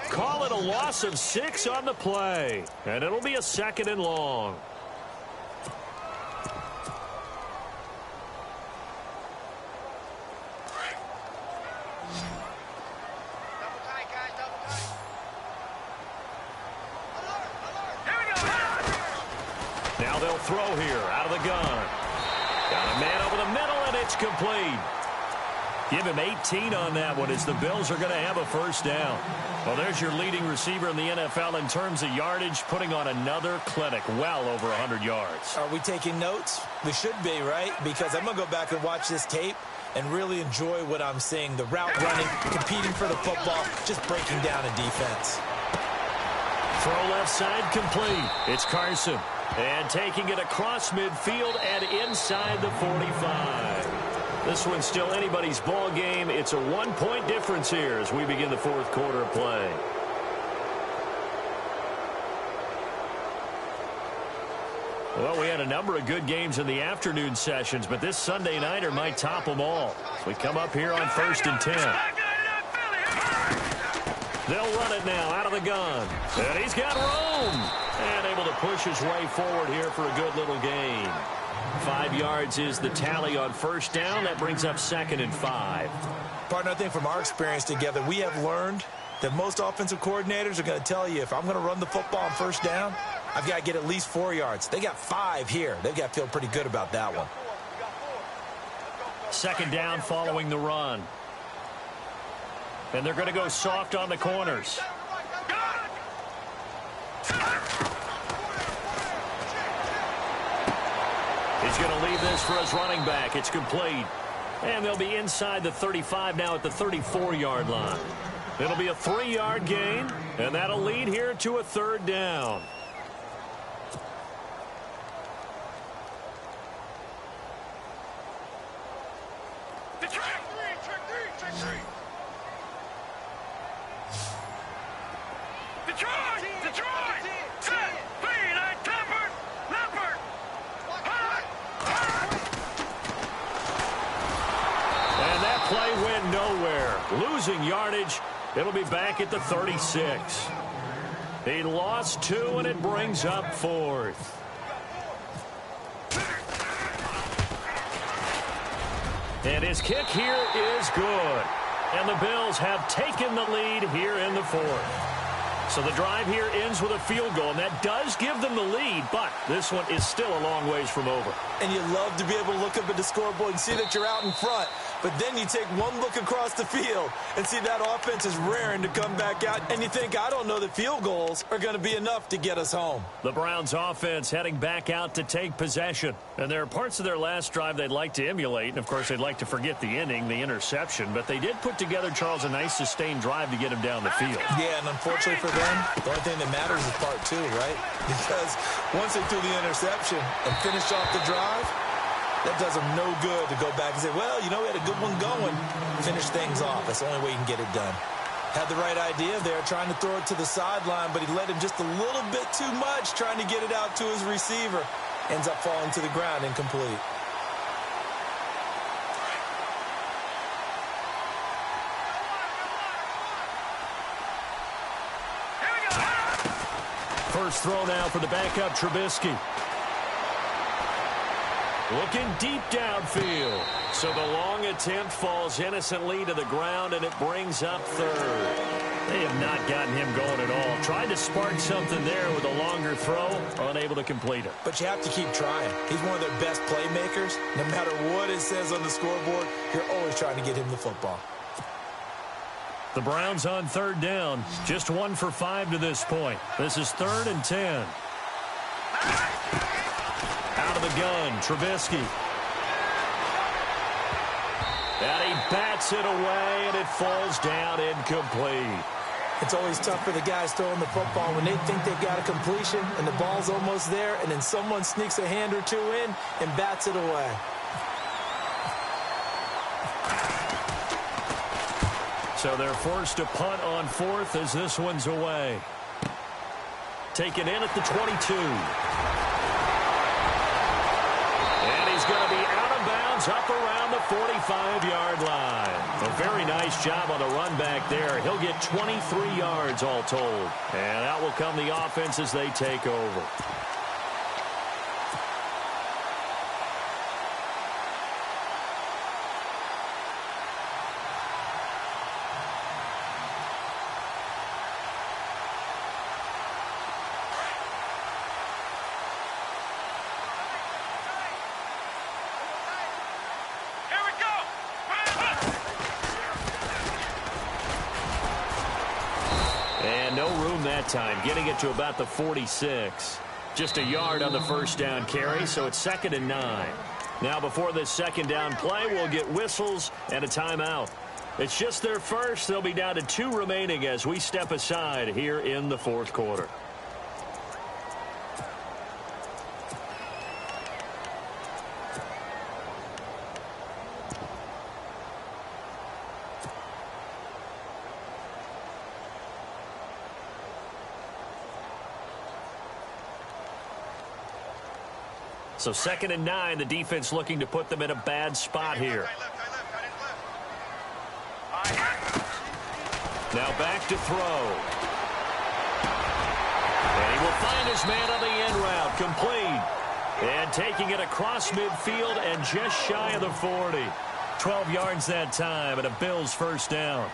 B: Call it a loss of 6 on the play. And it'll be a 2nd and long. Now they'll throw here out of the gun. Got a man over the middle, and it's complete. Give him 18 on that one as the Bills are going to have a 1st down. Well, there's your leading receiver in the NFL in terms of yardage, putting on another clinic, well over 100 yards.
C: Are we taking notes? We should be, right? Because I'm going to go back and watch this tape and really enjoy what I'm seeing. The route running, competing for the football, just breaking down a defense.
B: Throw left side complete. It's Carson. And taking it across midfield and inside the 45. This one's still anybody's ball game. It's a 1-point difference here as we begin the 4th quarter of play. Well, we had a number of good games in the afternoon sessions, but this Sunday nighter might top them all. We come up here on 1st and 10. They'll run it now out of the gun. And he's got room. And able to push his way forward here for a good little gain. 5 yards is the tally on 1st down. That brings up 2nd and 5.
C: Partner, I think from our experience together, we have learned that most offensive coordinators are going to tell you, if I'm going to run the football on 1st down, I've got to get at least 4 yards. They got 5 here. They've got to feel pretty good about that one.
B: 2nd down following the run. And they're going to go soft on the corners. He's going to leave this for his running back. It's complete. And they'll be inside the 35 now at the 34-yard line. It'll be a 3-yard gain, and that'll lead here to a 3rd down. Losing yardage. It'll be back at the 36. He lost 2, and it brings up 4th. And his kick here is good. And the Bills have taken the lead here in the 4th. So the drive here ends with a field goal, and that does give them the lead, but this one is still a long ways from over.
C: And you love to be able to look up at the scoreboard and see that you're out in front. But then you take one look across the field and see that offense is raring to come back out. And you think, I don't know that field goals are going to be enough to get us home.
B: The Browns offense heading back out to take possession. And there are parts of their last drive they'd like to emulate. And, of course, they'd like to forget the inning, the interception. But they did put together, Charles, a nice sustained drive to get him down the field.
C: Yeah, and unfortunately for them, the only thing that matters is part 2, right? Because once they threw the interception and finished off the drive, that does them no good to go back and say, well, you know, we had a good one going. Finish things off. That's the only way you can get it done. Had the right idea there, trying to throw it to the sideline, but he let him just a little bit too much, trying to get it out to his receiver. Ends up falling to the ground, incomplete.
B: First throw now for the backup Trubisky. Looking deep downfield. So the long attempt falls innocently to the ground, and it brings up 3rd. They have not gotten him going at all. Tried to spark something there with a longer throw, unable to complete it.
C: But you have to keep trying. He's one of their best playmakers. No matter what it says on the scoreboard, you're always trying to get him the football.
B: The Browns on 3rd down. Just 1 for 5 to this point. This is 3rd and 10. Out of the gun, Trubisky. And he bats it away, and it falls down incomplete.
C: It's always tough for the guys throwing the football when they think they've got a completion and the ball's almost there, and then someone sneaks a hand or two in and bats it away.
B: So they're forced to punt on 4th as this one's away. Taken in at the 22. And he's going to be out of bounds is up around the 45-yard line. A very nice job on the run back there. He'll get 23 yards all told. And out will come the offense as they take over. No room that time, getting it to about the 46. Just a yard on the first down carry, so it's 2nd and 9. Now before this second down play, we'll get whistles and a timeout. It's just their first. They'll be down to 2 remaining as we step aside here in the fourth quarter. So 2nd and 9, the defense looking to put them in a bad spot here. Now back to throw. And he will find his man on the end route, complete. And taking it across midfield and just shy of the 40. 12 yards that time and a Bills first down.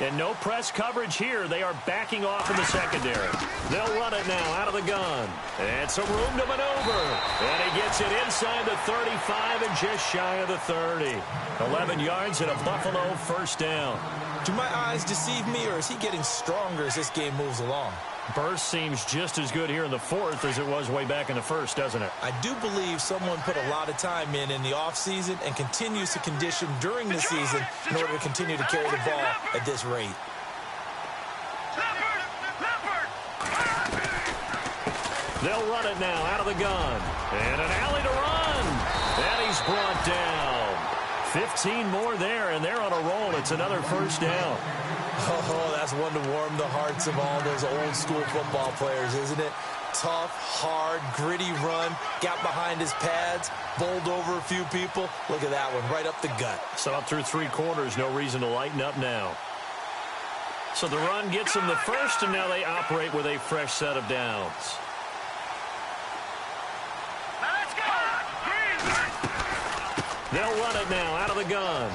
B: And no press coverage here. They are backing off in the secondary. They'll run it now out of the gun. And some room to maneuver. And he gets it inside the 35 and just shy of the 30. 11 yards and a Buffalo first down.
C: Do my eyes deceive me, or is he getting stronger as this game moves along?
B: Burst seems just as good here in the fourth as it was way back in the first, doesn't it?
C: I do believe someone put a lot of time in the offseason and continues to condition during the season in order to continue to carry the ball at this rate.
B: They'll run it now out of the gun. And an alley to run. And he's brought down. 15 more there, and they're on a roll. It's another first down.
C: Oh, that's one to warm the hearts of all those old school football players, isn't it? Tough, hard, gritty run, got behind his pads, bowled over a few people. Look at that one, right up the gut.
B: So up through 3 quarters, no reason to lighten up now. So the run gets them the first, and now they operate with a fresh set of downs. They'll run it now out of the gun.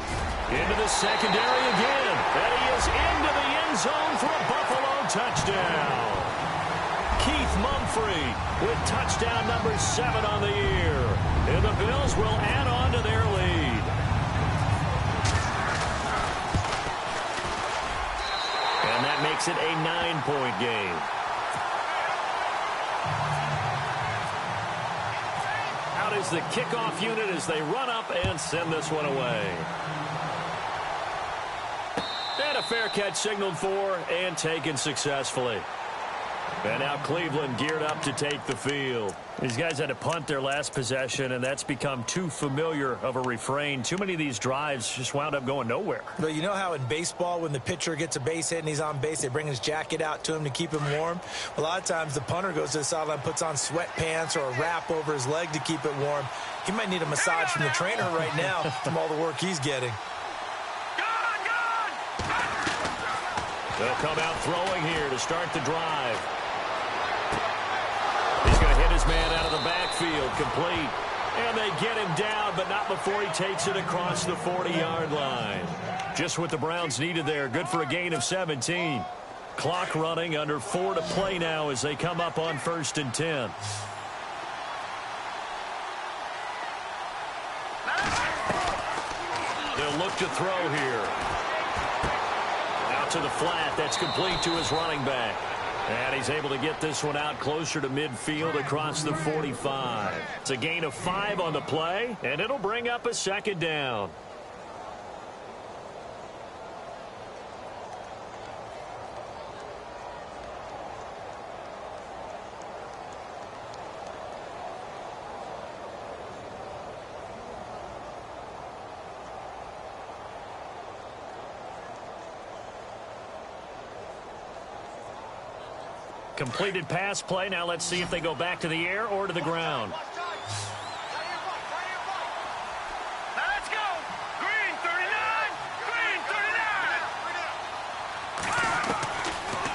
B: Into the secondary again. And he is into the end zone for a Buffalo touchdown. Keith Mumphrey with touchdown number 7 on the year. And the Bills will add on to their lead. And that makes it a 9-point game. Out is the kickoff unit as they run up and send this one away. And a fair catch signaled for and taken successfully. And now Cleveland geared up to take the field. These guys had to punt their last possession, and that's become too familiar of a refrain. Too many of these drives just wound up going nowhere.
C: But you know how in baseball, when the pitcher gets a base hit and he's on base, they bring his jacket out to him to keep him warm? A lot of times the punter goes to the sideline, puts on sweatpants or a wrap over his leg to keep it warm. He might need a massage from the trainer right now from all the work he's getting.
B: They'll come out throwing here to start the drive. He's going to hit his man out of the backfield, complete. And they get him down, but not before he takes it across the 40-yard line. Just what the Browns needed there. Good for a gain of 17. Clock running, under 4 to play now as they come up on 1st and 10. They'll look to throw here. Out to the flat. That's complete to his running back. And he's able to get this one out closer to midfield across the 45. It's a gain of 5 on the play, and it'll bring up a 2nd down. Completed pass play. Now let's see if they go back to the air or to the ground.
D: Now let's go. Green 39. Green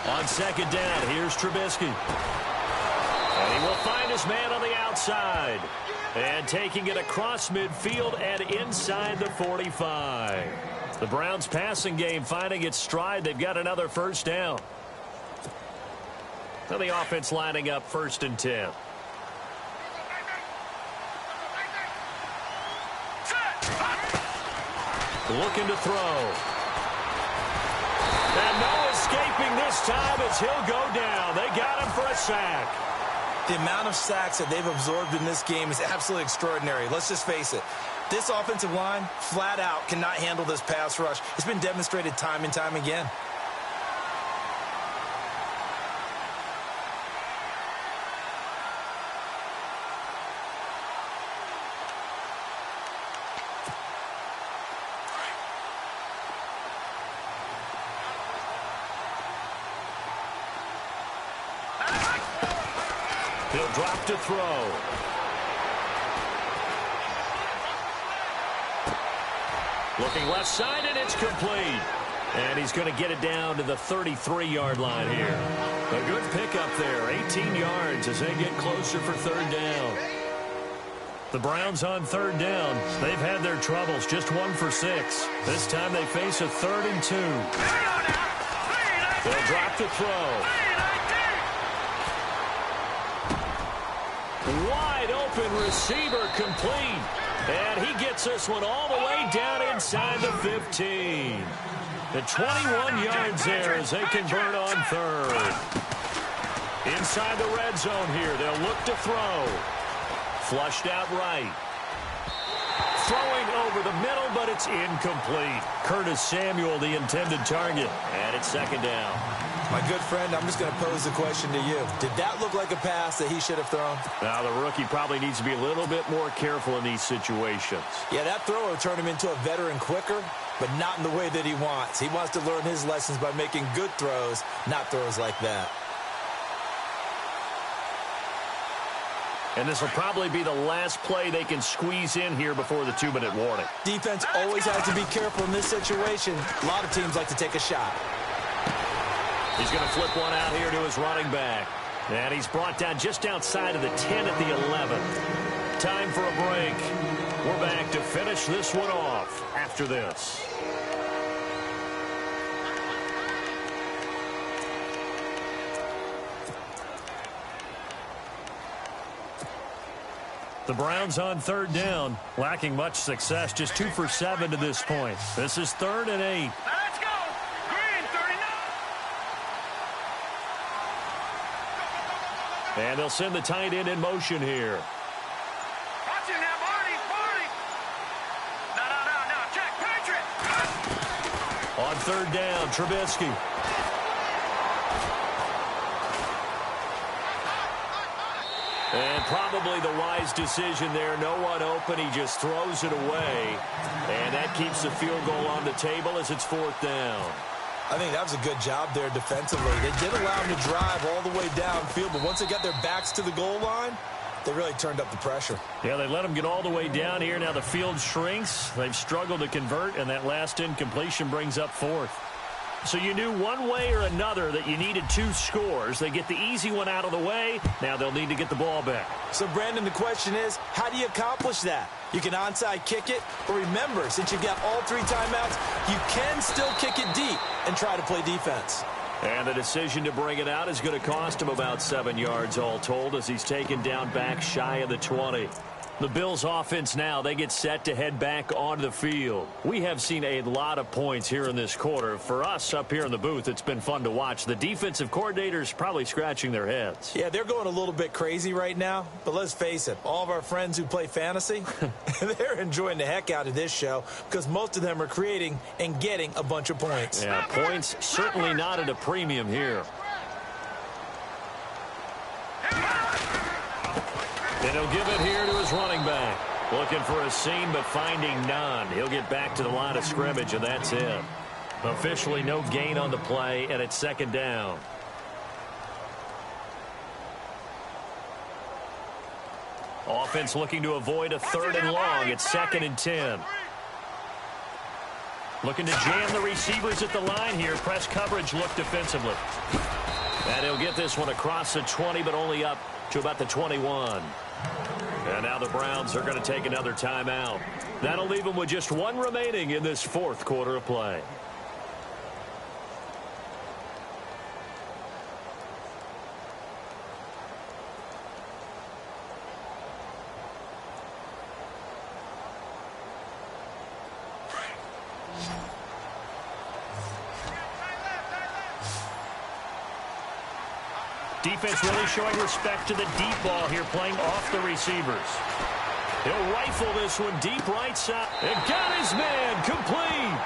D: 39.
B: On second down, here's Trubisky. And he will find his man on the outside. And taking it across midfield and inside the 45. The Browns passing game finding its stride. They've got another first down. So the offense lining up 1st and 10. Looking to throw. And no escaping this time as he'll go down. They got him for a sack.
C: The amount of sacks that they've absorbed in this game is absolutely extraordinary. Let's just face it. This offensive line, flat out, cannot handle this pass rush. It's been demonstrated time and time again.
B: He'll drop to throw. Looking left side, and it's complete. And he's going to get it down to the 33-yard line here. A good pickup there, 18 yards as they get closer for 3rd down. The Browns on 3rd down. They've had their troubles, just 1 for 6. This time they face a 3rd and 2. They'll drop to throw. Wide open receiver complete. And he gets this one all the way down inside the 15. The 21 yards there as they convert on 3rd. Inside the red zone here. They'll look to throw. Flushed out right. Throwing over the middle, but it's incomplete. Curtis Samuel, the intended target. And it's 2nd down.
C: My good friend, I'm just going to pose the question to you. Did that look like a pass that he should have thrown?
B: Now, the rookie probably needs to be a little bit more careful in these situations.
C: Yeah, that throw will turn him into a veteran quicker, but not in the way that he wants. He wants to learn his lessons by making good throws, not throws like that.
B: And this will probably be the last play they can squeeze in here before the 2-minute warning.
C: Defense always has to be careful in this situation. A lot of teams like to take a shot.
B: He's going to flip one out here to his running back. And he's brought down just outside of the 10 at the 11. Time for a break. We're back to finish this one off after this. The Browns on 3rd down, lacking much success, just 2 for 7 to this point. This is 3rd and 8.
D: Let's go. Green 39.
B: And they'll send the tight end in motion here.
D: Watch it now, Barney. No. Check, Patriot.
B: On 3rd down, Trubisky. And probably the wise decision there. No one open. He just throws it away. And that keeps the field goal on the table as it's 4th down.
C: I think that was a good job there defensively. They did allow him to drive all the way downfield, but once they got their backs to the goal line, they really turned up the pressure.
B: Yeah, they let him get all the way down here. Now the field shrinks. They've struggled to convert, and that last incompletion brings up 4th. So you knew one way or another that you needed 2 scores. They get the easy one out of the way. Now they'll need to get the ball back.
C: So, Brandon, the question is, how do you accomplish that? You can onside kick it, but remember, since you've got all 3 timeouts, you can still kick it deep and try to play defense.
B: And the decision to bring it out is going to cost him about 7 yards all told as he's taken down back shy of the 20. The Bills offense now, they get set to head back onto the field. We have seen a lot of points here in this quarter. For us up here in the booth, it's been fun to watch. The defensive coordinators probably scratching their heads.
C: Yeah, they're going a little bit crazy right now, but let's face it, all of our friends who play fantasy, they're enjoying the heck out of this show because most of them are creating and getting a bunch of points.
B: Yeah, points certainly not at a premium here. And he'll give it here to his running back. Looking for a seam, but finding none. He'll get back to the line of scrimmage, and that's it. Officially no gain on the play, and it's 2nd down. Offense looking to avoid a 3rd and long. It's 2nd and 10. Looking to jam the receivers at the line here. Press coverage look defensively. And he'll get this one across the 20, but only up to about the 21. And now the Browns are going to take another timeout. That'll leave them with just 1 remaining in this 4th quarter of play. Defense really showing respect to the deep ball here, playing off the receivers. He'll rifle this one deep right side. And got his man complete.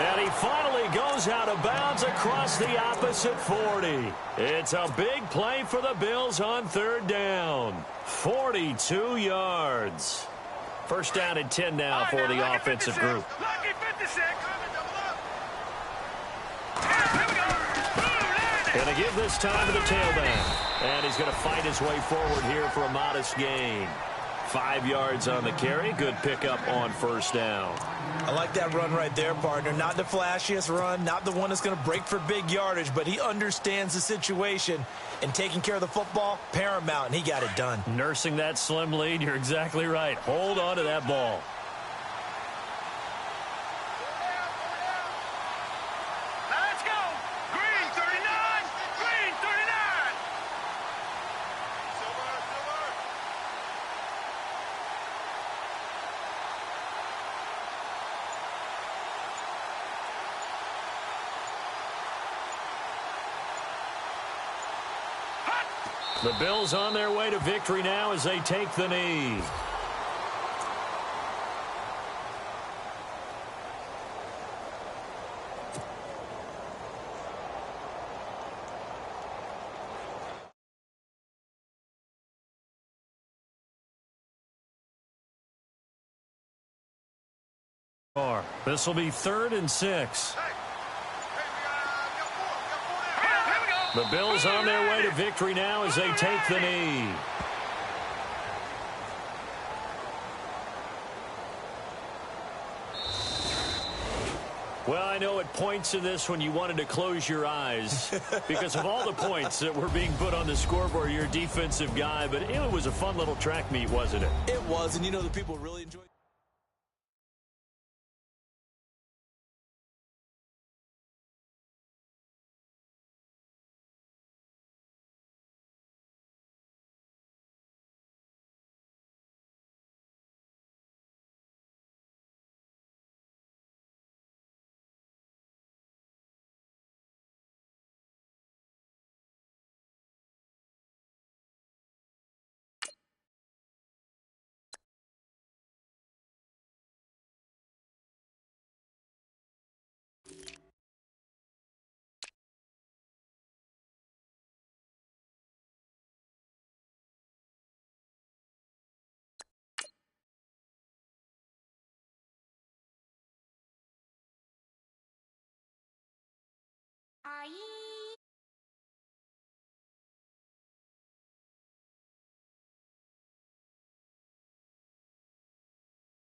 B: And he finally goes out of bounds across the opposite 40. It's a big play for the Bills on 3rd down. 42 yards. 1st down and 10 now for the offensive group. Going to give this time to the tailback. And he's going to fight his way forward here for a modest gain. 5 yards on the carry. Good pickup on 1st down.
C: I like that run right there, partner. Not the flashiest run, not the one that's going to break for big yardage, but he understands the situation, and taking care of the football, paramount, and he got it done.
B: Nursing that slim lead, you're exactly right. Hold on to that ball. The Bills on their way to victory now as they take the knee. This will be 3rd and 6. The Bills on their way to victory now as they take the knee. Well, I know at points in this when you wanted to close your eyes because of all the points that were being put on the scoreboard. You're a defensive guy, but it was a fun little track meet, wasn't it?
C: It was, and you know the people really enjoyed it.
E: Are you